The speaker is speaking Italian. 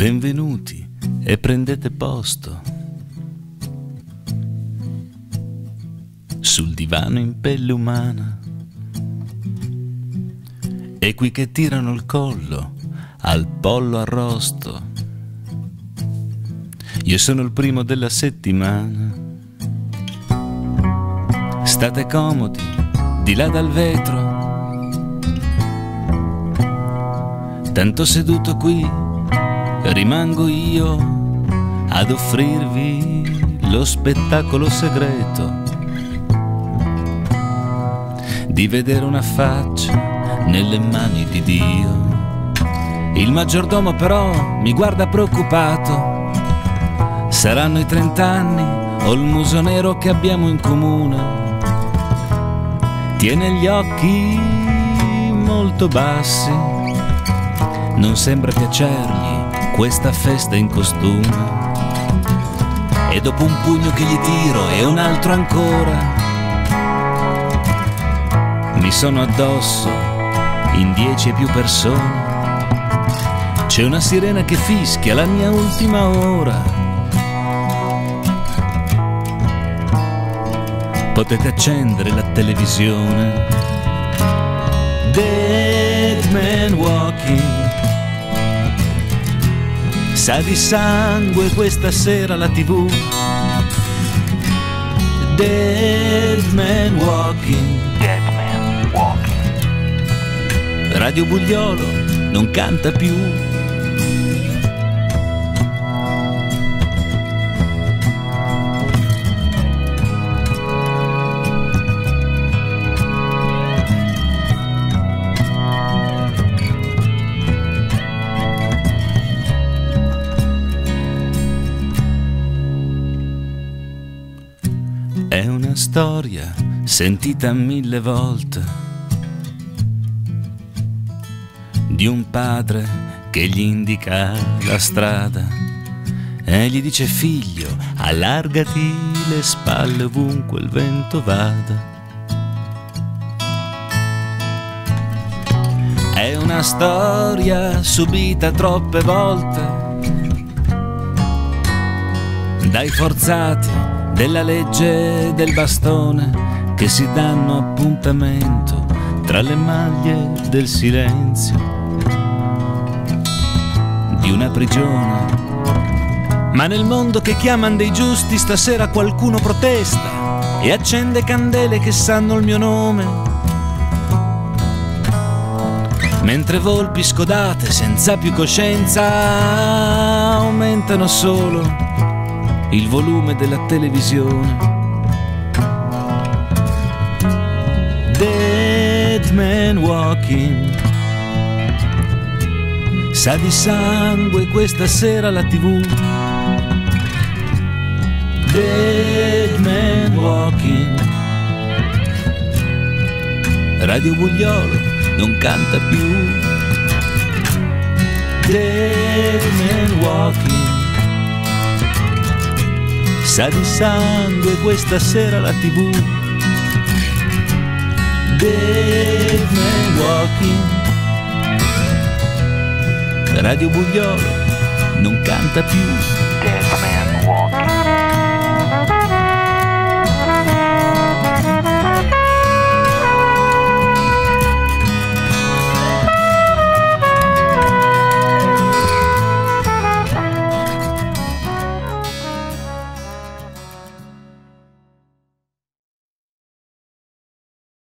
Benvenuti e prendete posto sul divano in pelle umana. E qui che tirano il collo al pollo arrosto. Io sono il primo della settimana. State comodi di là dal vetro, tanto seduto qui rimango io ad offrirvi lo spettacolo segreto di vedere una faccia nelle mani di Dio. Il maggiordomo però mi guarda preoccupato. Saranno i 30 anni o il muso nero che abbiamo in comune. Tiene gli occhi molto bassi, non sembra piacergli questa festa in costume. E dopo un pugno che gli tiro e un altro ancora, mi sono addosso in 10 e più persone. C'è una sirena che fischia la mia ultima ora. Potete accendere la televisione. Dead man walking, sa di sangue questa sera la TV. Dead man walking, Dead man walking. Radio Bugliolo non canta più. È una storia sentita 1000 volte di un padre che gli indica la strada e gli dice: figlio, allargati le spalle ovunque il vento vada. È una storia subita troppe volte dai forzati della legge del bastone che si danno appuntamento tra le maglie del silenzio di una prigione. Ma nel mondo che chiaman dei giusti stasera qualcuno protesta e accende candele che sanno il mio nome, mentre volpi scodate senza più coscienza aumentano solo il volume della televisione. Dead man walking, sa di sangue questa sera la TV. Dead man walking, Radio Bugliolo non canta più. Dead man walking, sa di sangue questa sera la TV. Dead man walking, Radio Bugliolo non canta più. Dead man